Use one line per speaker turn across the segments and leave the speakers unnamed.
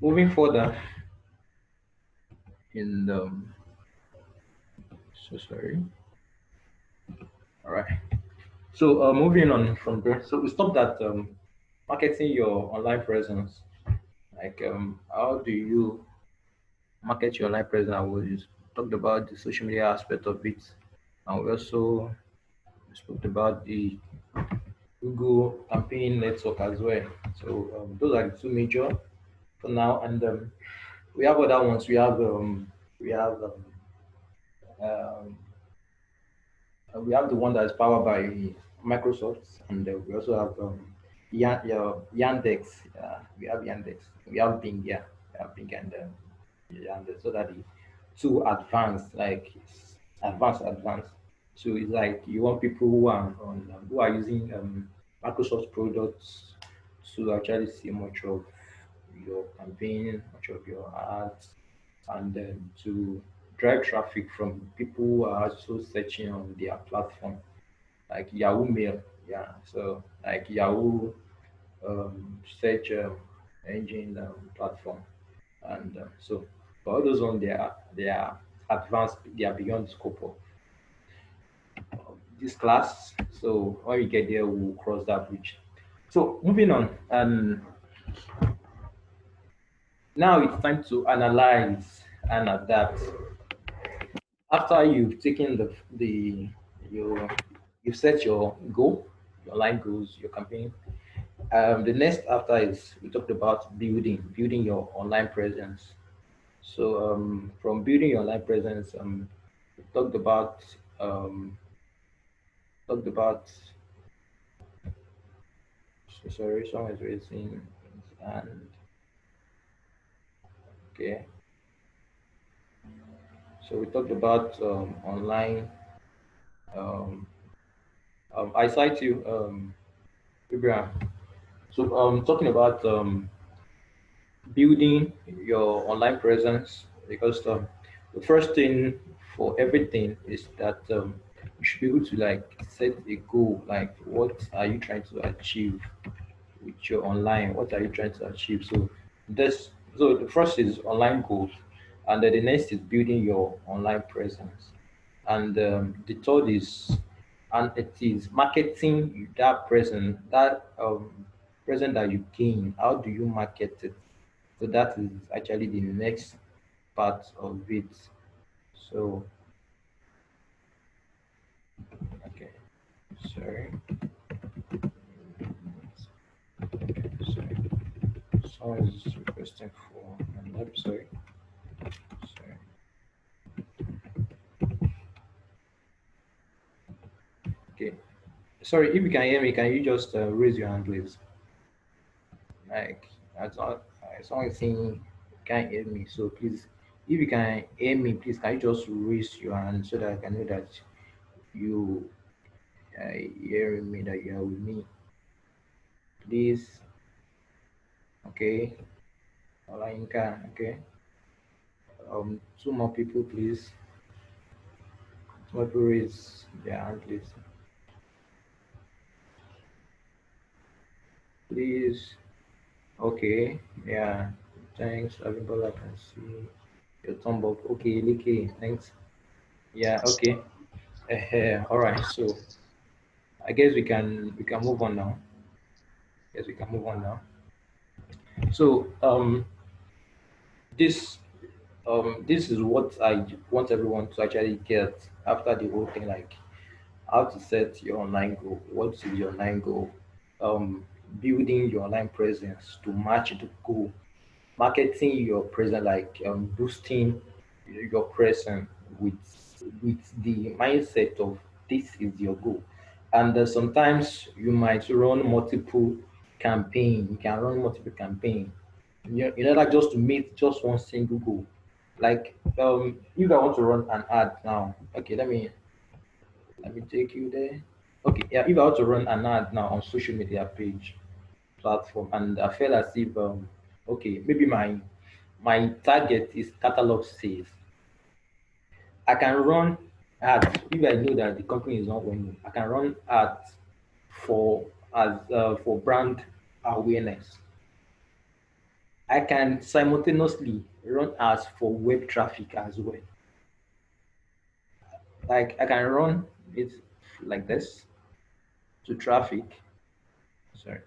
moving further in the so sorry. All right. So moving on from there. So we stopped at marketing your online presence. Like how do you market your online presence? I was talked about the social media aspect of it, and we also spoke about the Google campaign network as well. So those are the two major for now, and we have other ones. We have um, we have the one that is powered by Microsoft, and we also have Yandex. We have Yandex. We have Bing. Yeah, we have Bing and Yandex. So that the two advanced, like advanced. So it's like you want people who are who are using Microsoft products to actually see much of your campaign, much of your ads, and then to drive traffic from people who are also searching on their platform, like Yahoo Mail. Yeah, so like Yahoo search engine platform, and so for all those on they are advanced, they are beyond the scope of this class. So when we get there, we'll cross that bridge. So moving on, now it's time to analyze and adapt. After you've taken you you've set your goal, your line goals, your campaign. The next after is we talked about building your online presence. So from building your online presence, we talked about sorry, someone is raising and okay. So we talked about online. Um, I cite you, Abraham. So talking about building your online presence, because the first thing for everything is that you should be able to like set a goal, like what are you trying to achieve with your online, what are you trying to achieve. So this so the first is online goals, and then the next is building your online presence, and the third is, and it is marketing that present that you gain. How do you market it? So that is actually the next part of it. So okay, sorry, sorry. Someone is requesting for an app. Sorry. Okay, sorry. If you can hear me, can you just raise your hand, please? Like that's all. Someone is saying you can't hear me, so please, if you can hear me, please can you just raise your hand so that I can know that you are hearing me, that you are with me, please. Okay, Olayinka. Okay. Two more people, please. Two more people raise their hand, please. Please. Okay. Yeah. Thanks. Abimbola, I can see your thumb up. Okay, Like. Thanks. Yeah. Okay. All right. So I guess we can move on now. Yes, we can move on now. So this this is what I want everyone to actually get after the whole thing, like how to set your online goal. What is your online goal? Building your online presence to match the goal. Marketing your presence, like boosting your presence with the mindset of this is your goal. And sometimes you might run multiple campaign. You can run multiple campaign in order just to meet just one single goal. Like if I want to run an ad now, okay, let me take you there. Okay, yeah, if I want to run an ad now on social media page platform, and I feel as if okay, maybe my target is catalog sales. I can run ads if I know that the company is not winning. I can run ads for brand awareness. I can simultaneously run ads for web traffic as well. Like I can run it like this to traffic. Sorry,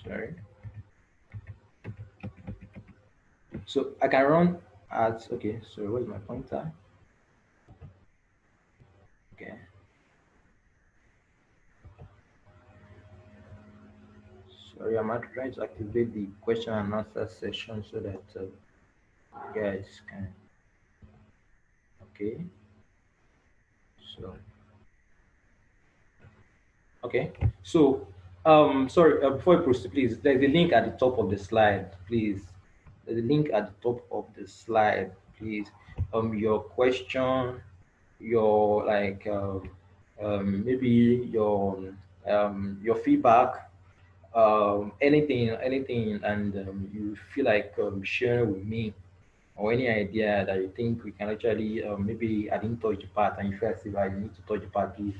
sorry. So I can run ads. Okay, so where's my pointer? Okay, sorry, I'm trying to activate the question and answer session so that you guys can. Okay, so okay, so sorry, before you proceed, please, there's a link at the top of the slide, please. There's a link at the top of the slide, please. Your question, your like, maybe your feedback, anything, and you feel like sharing with me, or any idea that you think we can actually, maybe I didn't touch the part, and you feel as if I need to touch the part, please.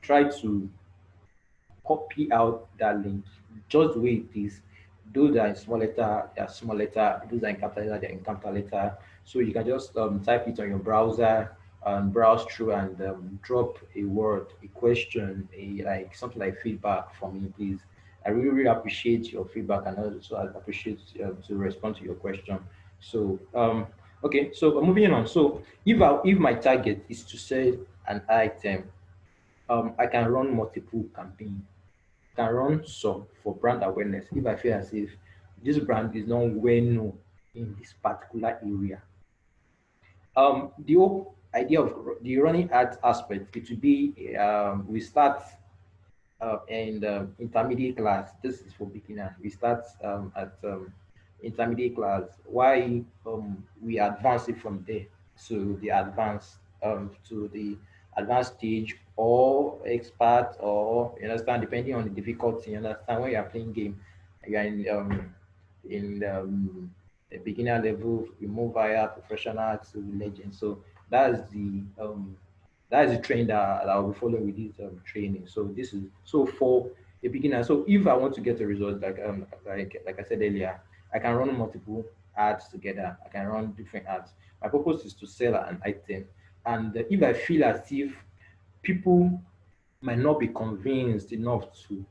Try to copy out that link just the way it is. Those that are in small letter, they are small letter. Those that are in capital letter, they are in capital letter. So you can just type it on your browser and browse through and drop a word, a question, a like something like feedback for me, please. I really, really appreciate your feedback, and also I appreciate to respond to your question. So okay, so moving on. So if my target is to sell an item, I can run multiple campaigns, can run some for brand awareness if I feel as if this brand is not well known in this particular area. The whole idea of the running ads aspect, it will be we start in the intermediate class. This is for beginner. We start at intermediate class. Why we advance it from there to the advanced stage, or expert, or you understand, depending on the difficulty. You understand, when you are playing game, you are in the beginner level, you move via professional to legend. So that's the trend that I'll be following with this training. So this is so for a beginner. So if I want to get a result, like I said earlier, I can run multiple ads together. I can run different ads. My purpose is to sell an item, and if I feel as if people might not be convinced enough to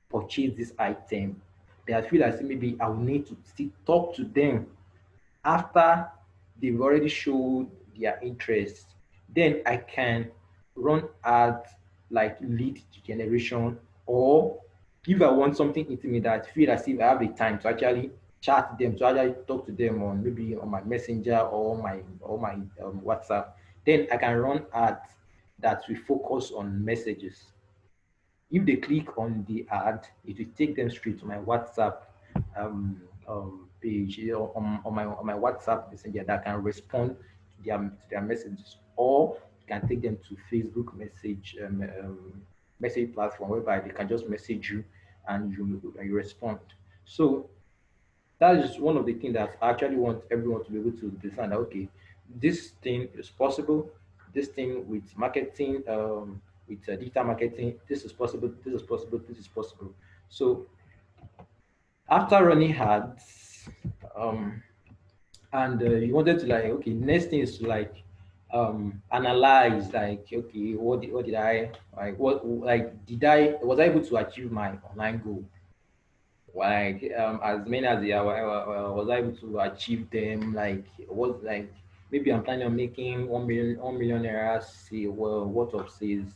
purchase this item, then I feel as if maybe I will need to still talk to them after they've already showed their interest. Then I can run ads like lead generation, or if I want something intimate that I feel as if I have the time to actually chat them, to actually talk to them on maybe on my messenger or my WhatsApp, then I can run ads that will focus on messages. If they click on the ad, it will take them straight to my WhatsApp page, on my WhatsApp messenger, that can respond to their messages, or it can take them to Facebook message platform, whereby they can just message you and you respond. So that is one of the things that I actually want everyone to be able to understand that okay, this thing is possible. This thing with marketing, with digital marketing, this is possible. This is possible. This is possible. So after running ads, and you wanted to like okay, next thing is to like analyze like okay, what did I like, what like did I was I able to achieve my online goal, like as many as they are, was I able to achieve them, like what like maybe I'm planning on making 1 million naira say well worth of sales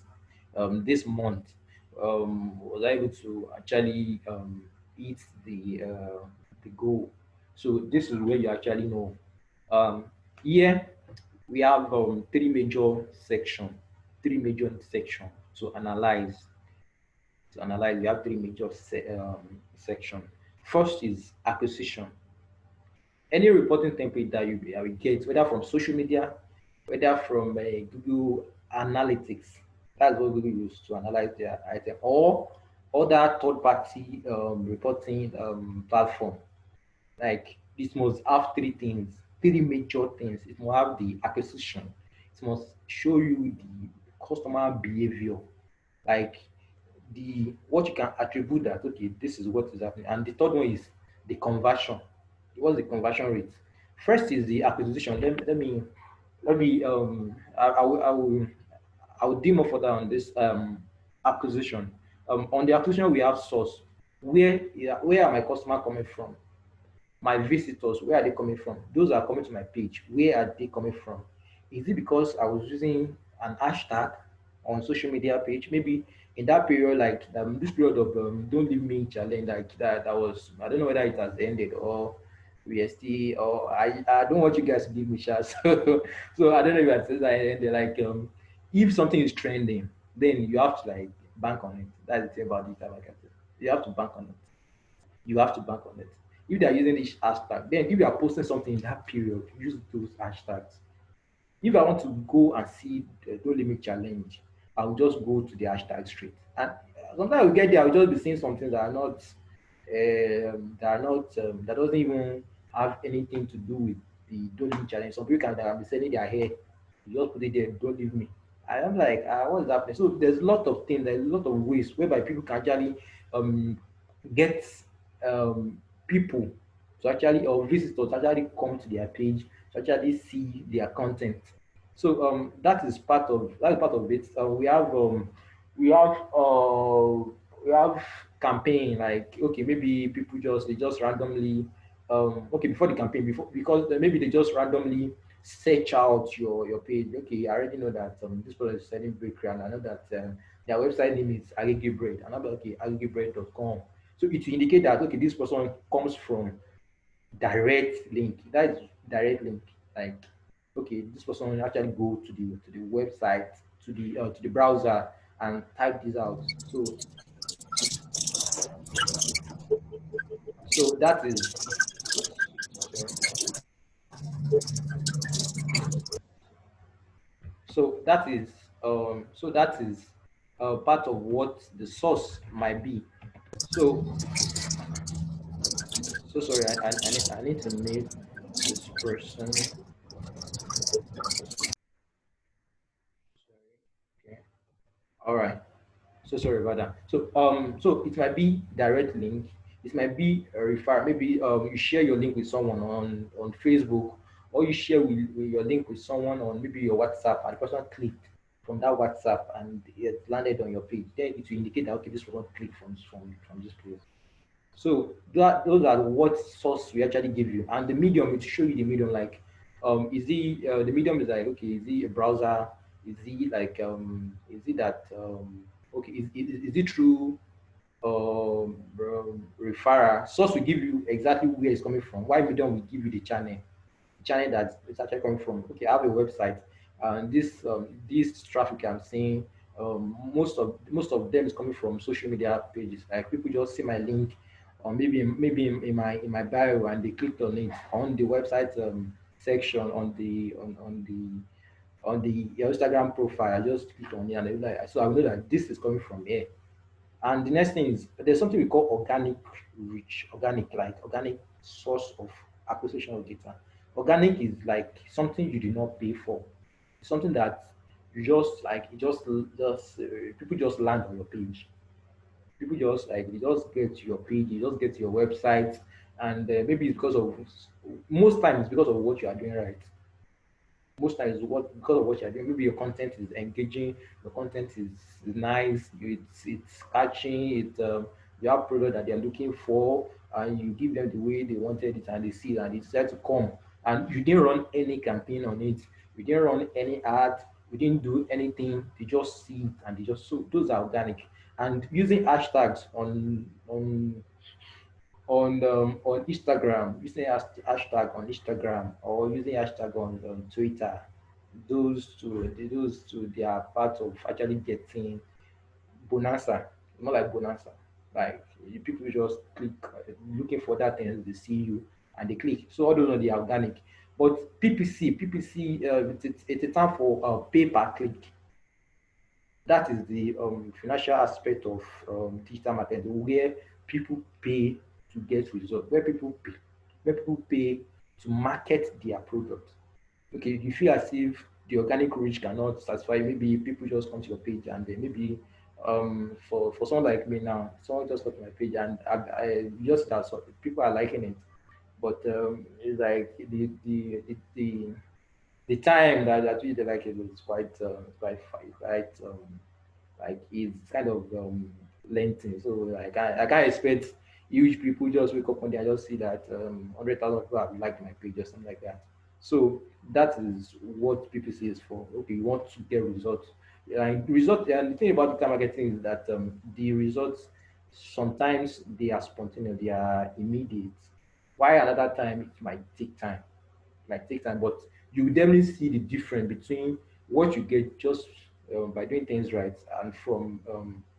this month. Was I able to actually hit the goal? So this is where you actually know. um Here we have three major section to analyze. We have three major section. First is acquisition. Any reporting template that you will get, whether from social media, whether from Google Analytics, that's what Google use to analyze their item, or other third-party reporting platform. Like this must have three things, three major things. It must have the acquisition. It must show you the customer behavior, like the what you can attribute that okay, this is what is happening. And the third one is the conversion. What's the conversion rate? First is the acquisition. Let me I will dig more further on this acquisition. On the acquisition, we have source. Where are my customer coming from? My visitors, where are they coming from? Those are coming to my page, where are they coming from? Is it because I was using an hashtag on social media page? Maybe in that period, like this period of don't leave me challenge, like that was, I don't know whether it has ended or we are still, or I don't want you guys to give me shots. So I don't know if it says that ended. Like if something is trending, then you have to like bank on it. That's the thing about it. Like I said, you have to bank on it. You have to bank on it. If they are using this hashtag, then if you are posting something in that period, use those hashtags. If I want to go and see the No Limit Challenge, I'll just go to the hashtag straight. And sometimes we get there, I'll just be seeing something that doesn't even have anything to do with the Don't Limit Challenge. Some people can be selling their hair, you just put it there, don't leave me. I am like, what is happening? So there's a lot of things, there's a lot of ways whereby people can actually um, get people to actually or visitors to actually come to their page to actually see their content. So that is part of it. We have campaign like okay, maybe people just randomly okay, before the campaign, before because maybe they just randomly search out your page. Okay, I already know that this person is selling bakery, and I know that their website name is Agege Bread, and I'm like okay, agegebread.com. So it will indicate that okay, this person comes from direct link. That is direct link. Like okay, this person will actually go to the website, to the browser and type this out. So that is sorry. So that is part of what the source might be. So sorry, I need to mute this person. Okay. All right. So sorry about that. So it might be direct link. It might be a refer. Maybe you share your link with someone on Facebook, or you share with your link with someone on maybe your WhatsApp, and the person clicked from that WhatsApp and it landed on your page. Then it will indicate that okay, this person clicked from this place. So those are what source we actually give you, and the medium it will show you the medium like, is the medium is like okay, is it a browser? Is it that okay, is it true referral? Source will give you exactly where it's coming from. Why medium will give you the channel that it's actually coming from. Okay, I have a website, and this traffic I'm seeing, most of them is coming from social media pages. Like people just see my link, or maybe in my bio, and they clicked on it on the website section on the your Instagram profile. I just click on it, and they like so I know that this is coming from here. And the next thing is there's something we call organic reach, organic source of acquisition of data. Organic is like something you do not pay for, something that you just like, people just land on your page. People just like they just get to your page, they just get to your website, and maybe it's because of most times it's because of what you are doing right. Most times what because of what you're doing, maybe your content is engaging, your content is nice, it's catching, you have product that they're looking for, and you give them the way they wanted it, and they see it, and they decide to come, and you didn't run any campaign on it, you didn't run any ad, you didn't do anything, they just see it, and they just, so those are organic. And using hashtags on Instagram, using hashtag on Instagram, or using hashtag on Twitter, those two, they are part of actually getting bonanza, more like bonanza. Like people just click, looking for that thing, they see you and they click. So all those are the organic. But PPC, it's a term for pay per click. That is the financial aspect of digital marketing, where people pay to get results, where people pay to market their product. Okay, you feel as if the organic reach cannot satisfy, maybe people just come to your page and then maybe For someone like me now, someone just got to my page and I just that so people are liking it, but it's like the time that we like it is quite like it's kind of lengthy. So like I can't expect huge people just wake up one day and just see that 100,000 people have liked my page or something like that. So that is what PPC is for. Okay, you want to get results. And and the thing about digital marketing is that the results sometimes they are spontaneous, they are immediate. Why another time it might take time, but you will definitely see the difference between what you get just by doing things right and from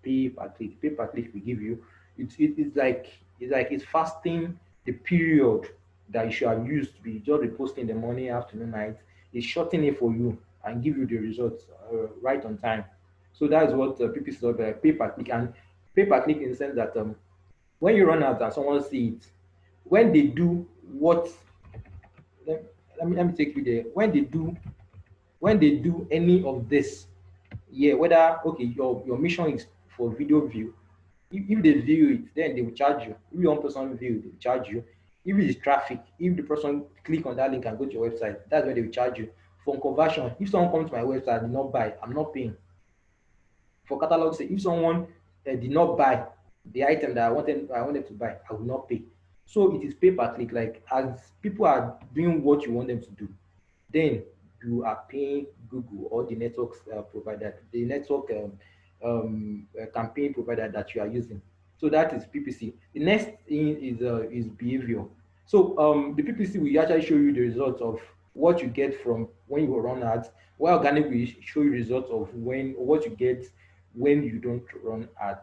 pay per click. Pay per click we give you, it's fasting the period that you should have used to be just reposting in the morning, afternoon, night. It's shortening it for you and give you the results right on time. So that's what people say about pay per click, and pay per click in the sense that when you run out and someone see it, when they do what let, let me take you there. When they do any of this, yeah, whether okay, your mission is for video view. If they view it, then they will charge you. If one person view, they will charge you. If it is traffic, if the person click on that link and go to your website, that's where they will charge you. For conversion, if someone comes to my website and did not buy, I'm not paying. For catalog sake, if someone did not buy the item that I wanted to buy, I will not pay. So it is pay per click. Like as people are doing what you want them to do, then you are paying Google or the network provider, the network campaign provider that you are using. So that is PPC. The next thing is behavior. So the PPC will actually show you the results of what you get from when you run ads. While organic will show you results of when what you get when you don't run ad.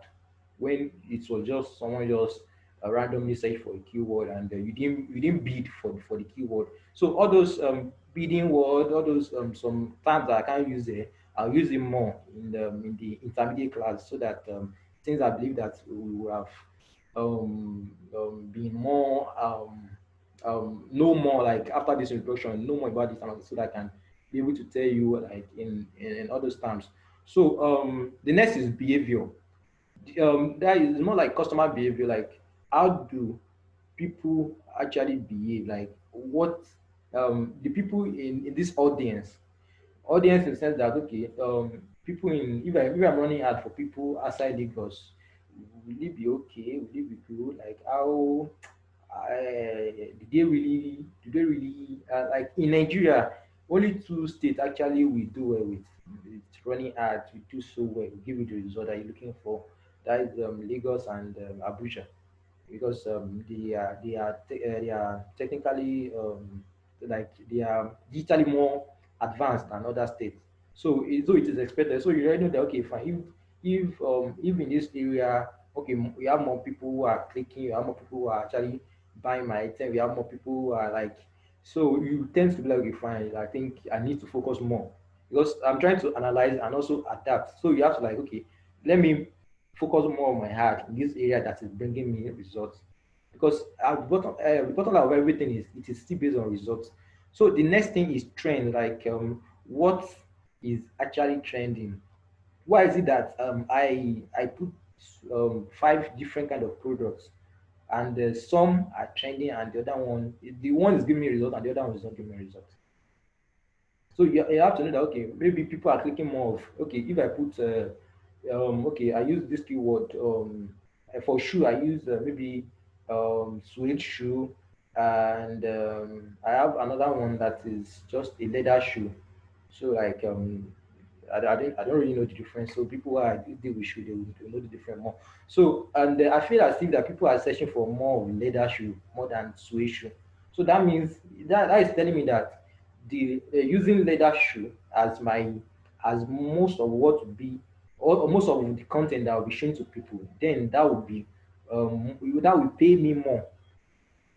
When it was just someone just randomly search for a keyword and you didn't bid for the keyword. So all those bidding word, all those some terms that I can't use there, I'll use it more in the intermediate class so that things I believe that we will have been more know more like after this introduction, know more about this term so that I can be able to tell you like in other terms. So the next is behavior. That is more like customer behavior. Like how do people actually behave? Like what the people in this audience in the sense that okay, people in if I'm running ad for people outside Lagos, will it be okay? Will it be good? Like how do they really like in Nigeria? Only two states actually we do well with running ads. We do so well. We give you the result that you're looking for. That is Lagos and Abuja because they are technically like they are digitally more advanced than other states. So so it is expected. So you already know that okay, fine. If in this area, okay, we have more people who are clicking, we have more people who are actually buying my item, we have more people who are like. So you tend to be like, okay, fine. I think I need to focus more because I'm trying to analyze and also adapt. So you have to like, okay, let me focus more on my heart in this area that is bringing me results. Because the bottom line of everything is it is still based on results. So the next thing is trend, like what is actually trending. Why is it that I put five different kind of products and some are trending and the one is giving me a result and the other one is not giving me a result. So you have to know that okay, maybe people are clicking more of okay. If I put okay, I use this keyword for shoe. I use maybe suede shoe, and I have another one that is just a leather shoe. So like I don't really know the difference. So people who are deal with shoe, they will know the difference more. So and I feel as if that people are searching for more of leather shoe more than suede shoe. So that means that is telling me that the using leather shoe as most of what would be or most of the content that will be shown to people, then that will pay me more.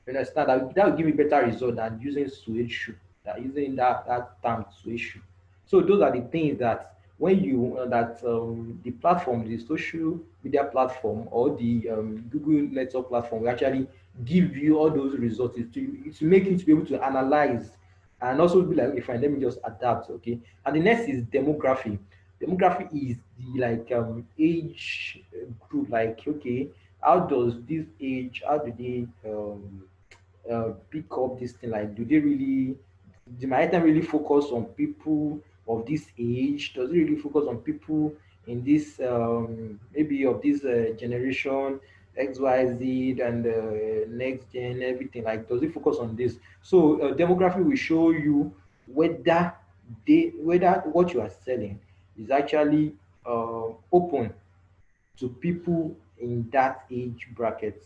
You understand? That will give me better result than using suede shoe, than using that term suede shoe. So those are the things that when you that the platform, the social media platform or the Google network platform will actually give you all those results to make you to be able to analyze and also be like, okay, fine, let me just adapt. Okay. And the next is demography. Demography is the like age group. Like, okay, how does this age? How do they pick up this thing? Like, do they really? Do my item really focus on people of this age? Does it really focus on people in this maybe of this generation XYZ and next gen everything? Like, does it focus on this? So demography will show you whether whether what you are selling is actually open to people in that age bracket,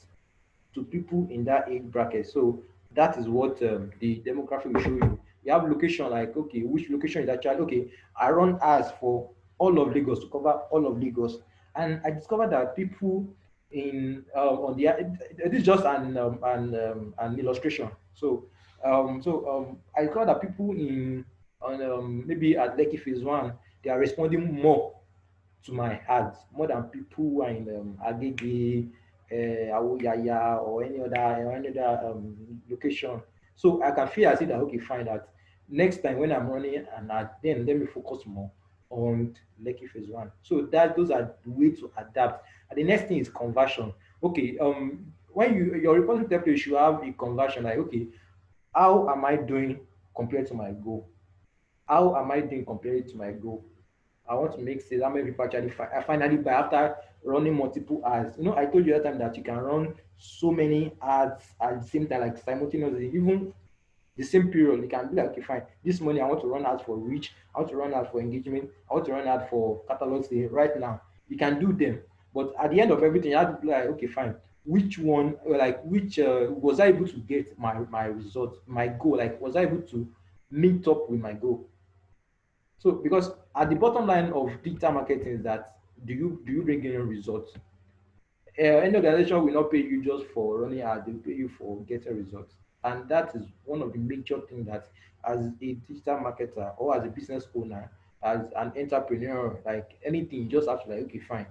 to people in that age bracket. So that is what the demographic will show you. You have location, like, okay, which location is actually okay. I run ads for all of Lagos to cover all of Lagos, and I discovered that people in on the this is just an illustration. So I discovered that people in on maybe at Lekki Phase One, they are responding more to my ads more than people who are in Agege, Awoyaya, or any other location. So I can feel as if that okay, fine. That next time when I'm running an ad, then let me focus more on Lekki Phase One. So that those are the way to adapt. And the next thing is conversion. Okay, when your reporting template should have a conversion like okay, how am I doing compared to my goal? How am I doing compared to my goal? I want to make sales. How many people actually I finally buy after running multiple ads? You know, I told you that time that you can run so many ads at the same time, like simultaneously, even the same period. You can be like, okay, fine. This morning I want to run ads for reach. I want to run ads for engagement. I want to run ads for catalog sale. Right now, you can do them. But at the end of everything, you have to be like, okay, fine. Which one, or like, which was I able to get my result, my goal? Like, was I able to meet up with my goal? So because at the bottom line of digital marketing is that do you bring in results? Any organization will not pay you just for running ads; they will pay you for getting results, and that is one of the major things that, as a digital marketer or as a business owner, as an entrepreneur, like anything, you just have to like okay, fine,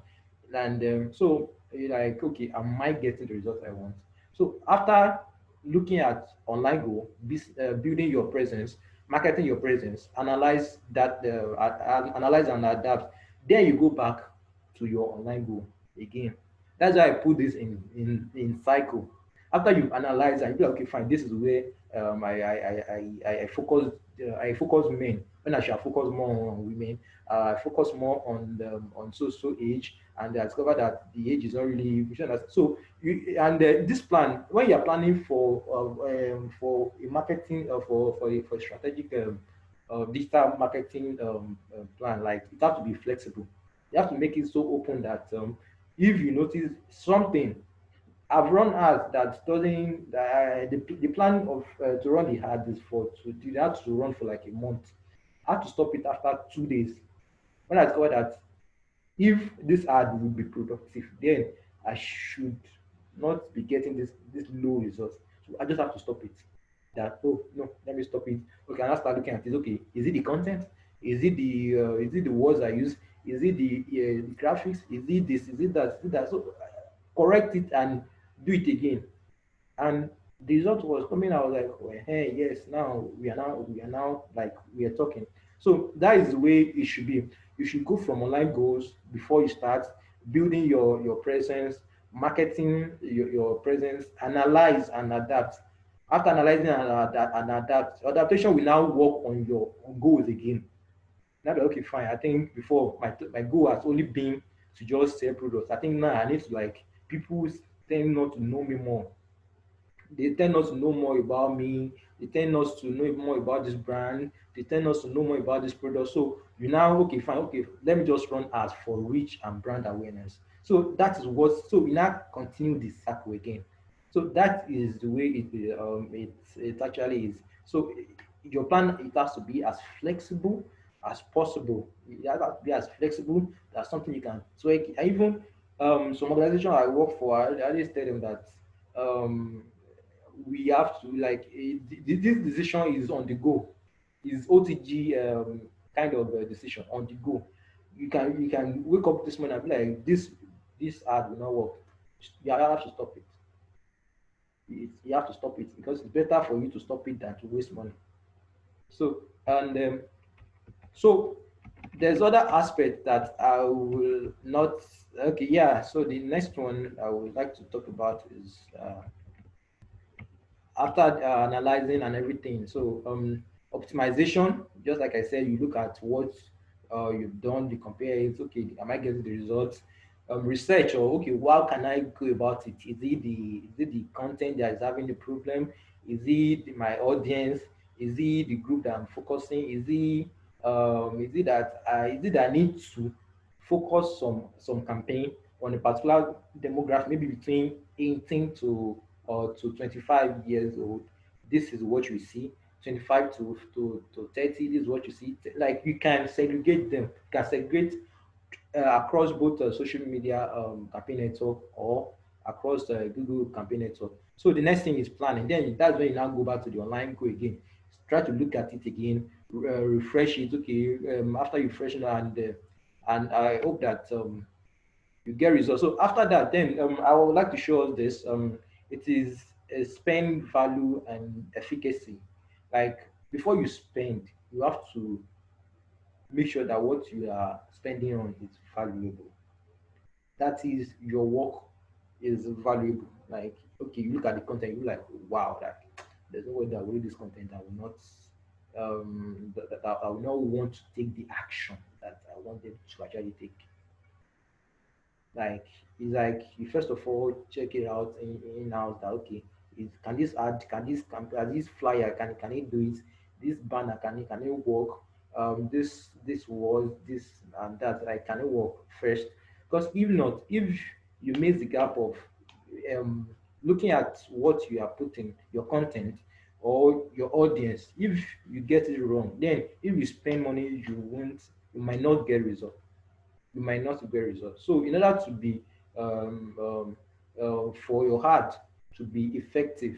and so you're like okay, am I getting the results I want? So after looking at online goal, building your presence, marketing your presence, analyze that, analyze and adapt. Then you go back to your online goal again. That's why I put this in cycle. After you've analyzed and you be like, okay, fine, this is where I focus men when I should focus more on women. I focus more on so age, and I discover that the age is not really you should understand. So you and this plan when you are planning for a marketing for a strategic digital marketing plan, like it has to be flexible. You have to make it so open that if you notice something, I've run ads that doesn't the plan of to run the ad is for to you have to run for like a month. I had to stop it after 2 days when I discovered that if this ad will be productive, then I should not be getting this low results. So I just have to stop it. That oh no, let me stop it. Okay, and I start looking at it. Okay, is it the content? Is it the words I use? Is it the graphics? Is it this? Is it that? Is it that? So correct it and do it again. And the result was coming. I was like, oh, hey, yes, now like we are talking. So that is the way it should be. You should go from online goals before you start building your presence, marketing your presence, analyze and adapt. After analyzing and adapt, adaptation will now work on your goals again. Now that okay, fine. I think before my goal has only been to just sell products. I think now I need to like people tend not to know me more. They tend not to know more about me. They tend not to know more about this brand. They tend not to know more about this product. So you now okay, fine, okay, let me just run ads for reach and brand awareness. So that is what. So we now continue this cycle again. So that is the way it actually is. So your plan it has to be as flexible as possible. It has to be as flexible. That's something you can tweak. I even some organization I work for, I always tell them that um we have to like this decision is on the go, is OTG kind of decision on the go. You can wake up this morning and be like this ad will not work. You have to stop you have to stop it because it's better for you to stop it than to waste money. So and so there's other aspect that I will not. Okay, yeah. So the next one I would like to talk about is after analyzing and everything. So optimization, just like I said, you look at what you've done, you compare it. Okay, am I getting the results? Research, or okay, how can I go about it? Is it the content that is having the problem? Is it my audience? Is it the group that I'm focusing? Is it that I need to focus some campaign on a particular demographic, maybe between 18 to 25 years old? This is what you see. 25 to 30, this is what you see. Like, you can segregate them. You can segregate across both social media campaign network, or across Google campaign network. So the next thing is planning. Then that's when you now go back to the online go again. Try to look at it again, refresh it. Okay, after you freshen it, and I hope that you get results. So after that, then I would like to show us this. It is a spend, value, and efficacy. Like, before you spend, you have to make sure that what you are spending on is valuable. That is, your work is valuable. Like, okay, you look at the content, you're like, wow, like, there's no way that I will read this content, I will not that I will not want to take the action that I want them to actually take. Like, it's like, you first of all check it out in house, that okay, can this ad, can this flyer, can it do it? This banner, can it work? This was this and that, like, can it work first? Because if not, if you miss the gap of um looking at what you are putting, your content or your audience, if you get it wrong, then if you spend money, you might not get result. You might not get results. So in order to be for your heart to be effective,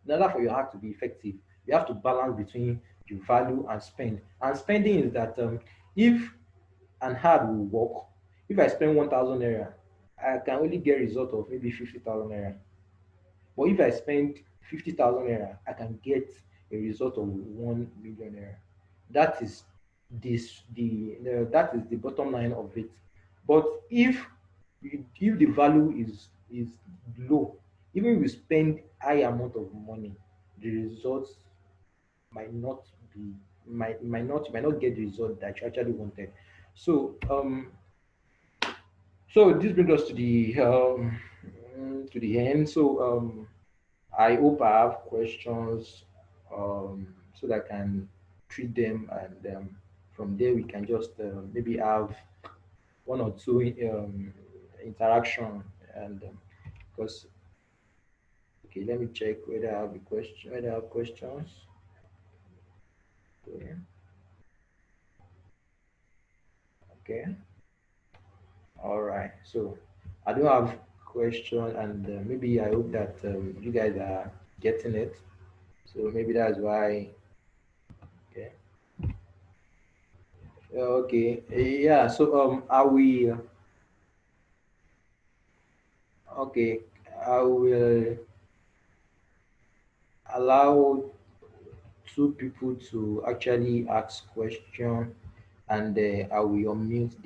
in order for your heart to be effective, you have to balance between the value and spend. And spending is that, if an ad will work, if I spend 1,000 naira, I can only get result of maybe 50,000 naira. But if I spend 50,000 naira, I can get a result of 1 million naira. That is the bottom line of it. But if the value is low, even if you spend high amount of money, the results might not be might not get the result that you actually wanted. So this brings us to the end. So I hope I have questions, so that I can treat them, and from there we can just maybe have one or two interaction. And because okay, let me check whether I have a question. Whether I have questions. Okay. Okay. All right. So I do have question, and maybe I hope that you guys are getting it. So maybe that's why. Okay. Okay. Yeah. So are we? Okay. I will allow two people to actually ask question, and I will unmute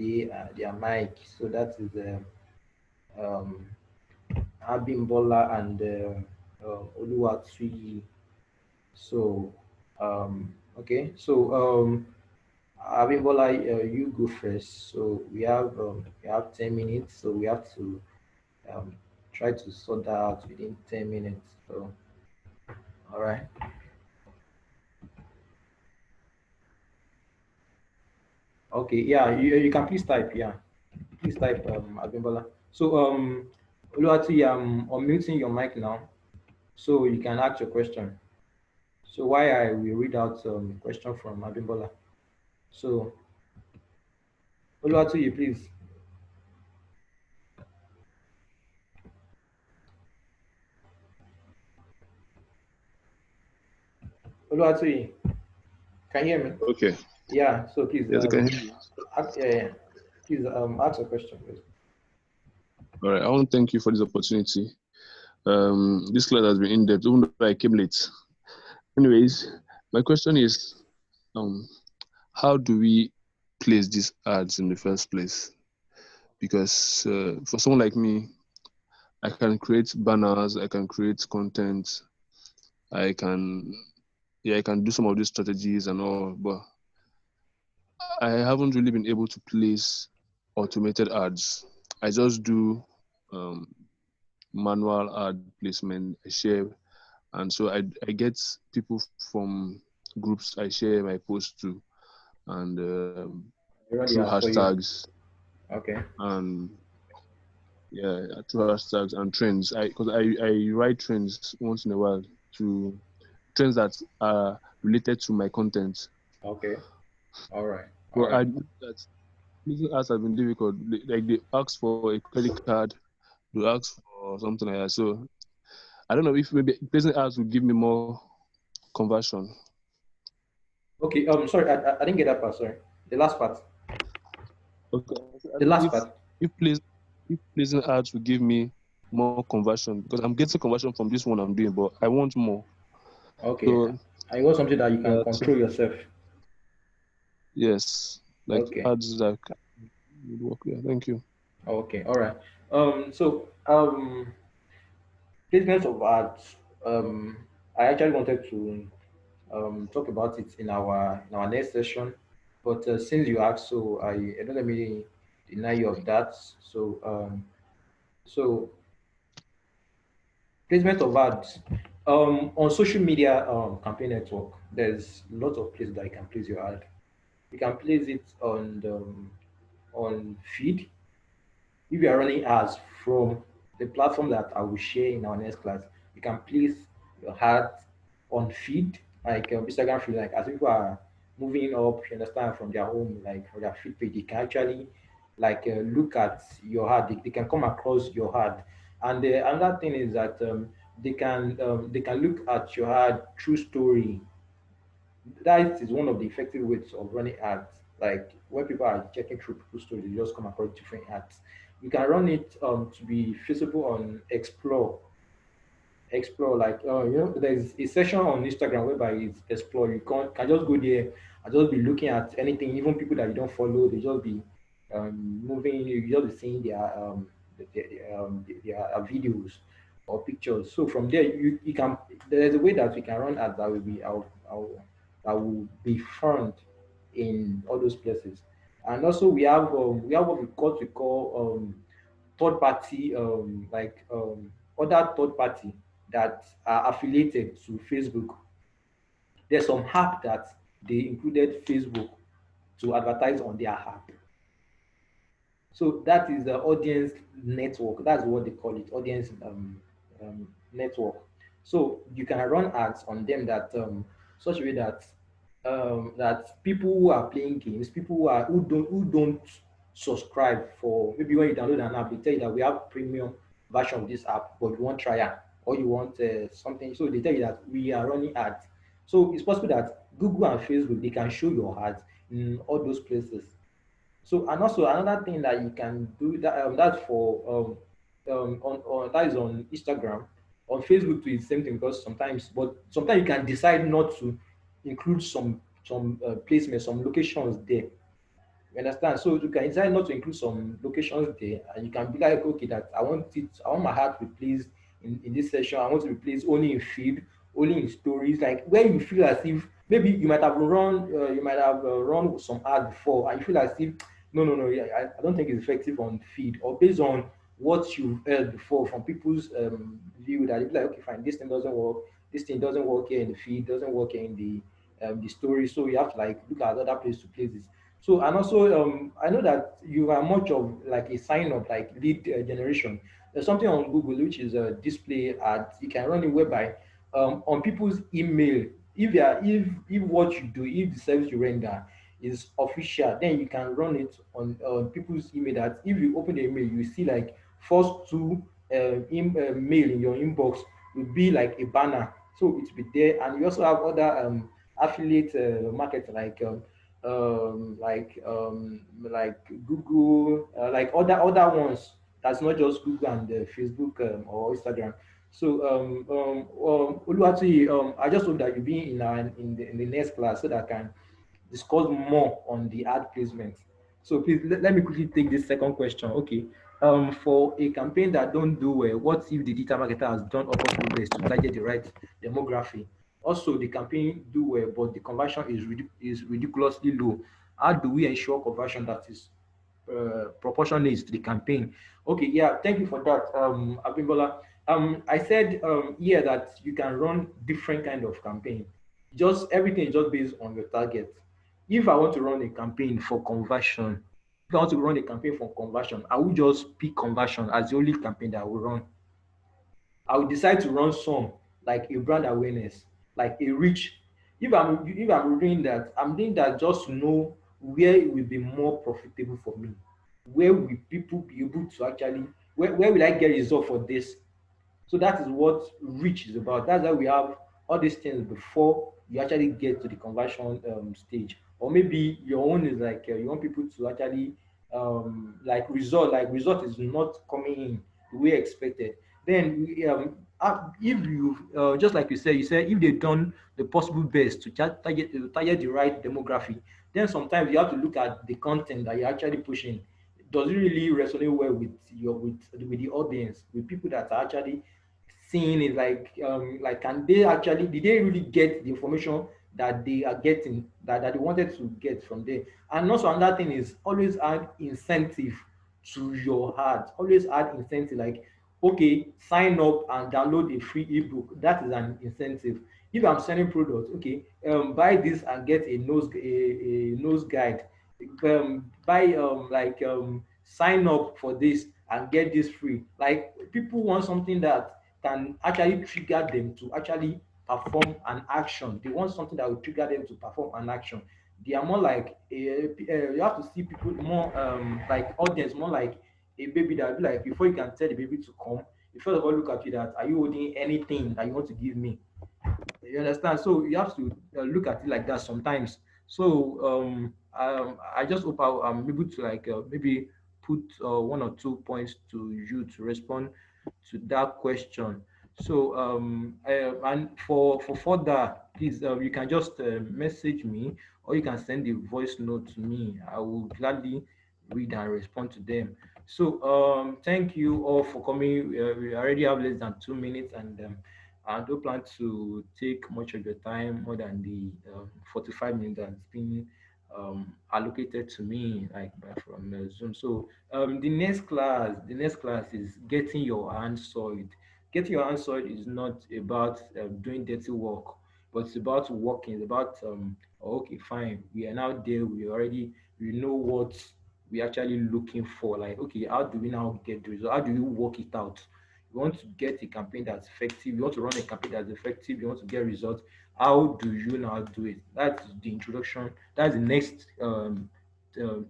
their mic. So that is um, Abimbola and Oluwatuyi. So okay. So Abimbola, you go first. So we have 10 minutes. So we have to um, try to sort that out within 10 minutes. So all right. Okay. Yeah. You can please type. Yeah. Please type Abimbola. So Oluwatuyi, I'm unmuting your mic now, so you can ask your question. So why I will read out question from Abimbola. So Oluwatuyi, please. Oluwatuyi, can you hear me?
Okay.
Yeah. So please,
Yes, I can hear you.
yeah. Please ask a question, please.
All right. I want to thank you for this opportunity. This class has been in depth, even though I came late. Anyways, my question is, how do we place these ads in the first place. Because for someone like me, I can create banners, I can create content, I can do some of these strategies and all, but I haven't really been able to place automated ads. I just do manual ad placement. I share, and so I get people from groups I share my posts to, and
They run the
through
ads for you.
hashtags
Okay.
and through hashtags and trends. Because I write trends once in a while, to trends that are related to my content.
Okay. All right. All
But
right.
I know that placing ads have been difficult. Like they ask for a credit card, they ask for something like that. So I don't know if maybe placing ads will give me more conversion.
Okay. Sorry, I didn't get that part. Sorry. The last part.
Okay. I
The
don't know
last part.
if placing ads will give me more conversion, because I'm getting conversion from this one I'm doing, but I want more.
Okay.
So
And you want something that you can
yeah,
control yourself.
yes, like
Okay.
ads that would work. Yeah, thank you.
Okay. All right. So placement of ads. I actually wanted to talk about it in our next session, but since you asked, so I don't let me deny you of that. So placement of ads on social media campaign network. There's lots of places that you can place your ad. You can place it on feed. If you are running ads from the platform that I will share in our next class, you can place your ad on feed, like Instagram feed, like as people are moving up, you understand, from their home, like from their feed page, they can actually like look at your ad. They can come across your ad. And another thing is that they can look at your ad through story. That is one of the effective ways of running ads. Like when people are checking through people's stories, they just come across different ads. You can run it to be visible on Explore. Explore, like there's a section on Instagram whereby it's Explore. You can just go there and just be looking at anything, even people that you don't follow. They just be moving. You just be seeing their videos or pictures. So from there, you can. There's a way that we can run ads that will be that will be found in all those places. And also we have what we call third party other third party that are affiliated to Facebook. There's some app that they included Facebook to advertise on their app. So that is the audience network. That's what they call it, audience network. So you can run ads on them that such a way that that people who are playing games, people who don't subscribe for maybe when you download an app, they tell you that we have premium version of this app, but you want trial or you want something. So they tell you that we are running ads. So it's possible that Google and Facebook they can show your ads in all those places. So and also another thing that you can do that that's for on that is on Instagram. On Facebook too, it's the same thing because sometimes you can decide not to include some placement, some locations there. You understand? So you can decide not to include some locations there, and you can be like, okay, that I want my heart to be placed in this session. I want to be placed only in feed, only in stories, like where you feel as if maybe you might have run some ad before, and you feel as if no, yeah, I don't think it's effective on feed or based on what you've heard before from people's view that it's like, okay, fine, this thing doesn't work, this thing doesn't work here in the feed, doesn't work here in the story, so you have to like look at other place to place this. So and also, I know that you are much of like a sign of like lead generation. There's something on Google which is a display ads. You can run it whereby on people's email. If what you do, if the service you render is official, then you can run it on people's email. That if you open the email, you see like first two mail in your inbox will be like a banner. So it will be there, and you also have other affiliate market like Google, like other ones. That's not just Google and Facebook or Instagram. So Oluwatoyi, I just hope that you be in the next class so that I can discuss more on the ad placement. So please let me quickly take this second question. Okay. For a campaign that don't do well, what if the digital marketer has done all possible best to target the right demography? Also, the campaign do well, but the conversion is ridiculously low. How do we ensure conversion that is proportionate to the campaign? Okay, yeah, thank you for that, Abimbola. I said here that you can run different kind of campaign. Just everything is just based on your target. If I want to run a campaign for conversion, if I want to run a campaign for conversion, I will just pick conversion as the only campaign that I will run. I will decide to run some like a brand awareness, like a reach. If I'm doing that, I'm doing that just to know where it will be more profitable for me. Where will people be able to actually where will I get result for this? So that is what reach is about. That's why we have all these things before you actually get to the conversion stage. Or maybe your own is like you want people to actually like result is not coming in the way expected. Then if you just like you said if they've done the possible best to target the right demography, then sometimes you have to look at the content that you're actually pushing. Does it really resonate well with with the audience, with people that are actually seeing it? Like can they actually did they really get the information that they are getting, that they wanted to get from there? And also another thing is always add incentive to your ad. Always add incentive, like okay, sign up and download a free ebook. That is an incentive. If I'm selling products, okay, buy this and get a nose guide. Buy sign up for this and get this free. Like people want something that can actually trigger them to actually perform an action. They want something that will trigger them to perform an action. They are more like you have to see people more like audience, more like a baby that will be like, before you can tell the baby to come, you first of all look at you that, are you holding anything that you want to give me? You understand? So you have to look at it like that sometimes. So I just hope I'm able to like maybe put one or two points to you to respond to that question. So and for further, please you can just message me, or you can send a voice note to me. I will gladly read and respond to them. So thank you all for coming. We already have less than 2 minutes, and I don't plan to take much of your time more than the 45 minutes that's been allocated to me, like from Zoom. So the next class is getting your hands soiled. Getting your hands soiled is not about doing dirty work, but it's about working. It's about okay, fine. We are now there. We know what we actually looking for. Like okay, how do we now get the result? How do you work it out? You want to get a campaign that's effective, you want to run a campaign that's effective, you want to get results. How do you now do it? That's the introduction. That's the next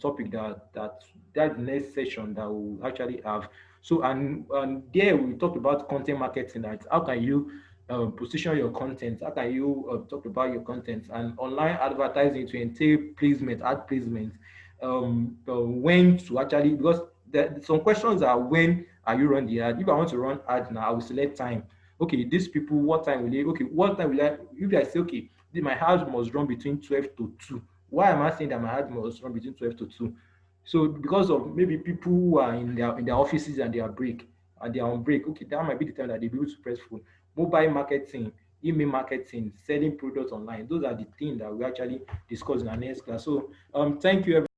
topic that's the next session that we'll actually have. So and there we talked about content marketing. That how can you position your content? How can you talk about your content and online advertising to entail placement, ad placement? When to actually, because some questions are, when are you run the ad? If I want to run ad now, I will select time. Okay, these people, what time will they? Okay, what time will I? If I say okay, my ad must run between 12 to 2. Why am I saying that my ad must run between 12 to 2? So because of maybe people who are in their offices and they are break and they are on break. Okay, that might be the time that they be able to press phone. Mobile marketing, email marketing, selling products online. Those are the things that we actually discuss in our next class. So thank you, everyone.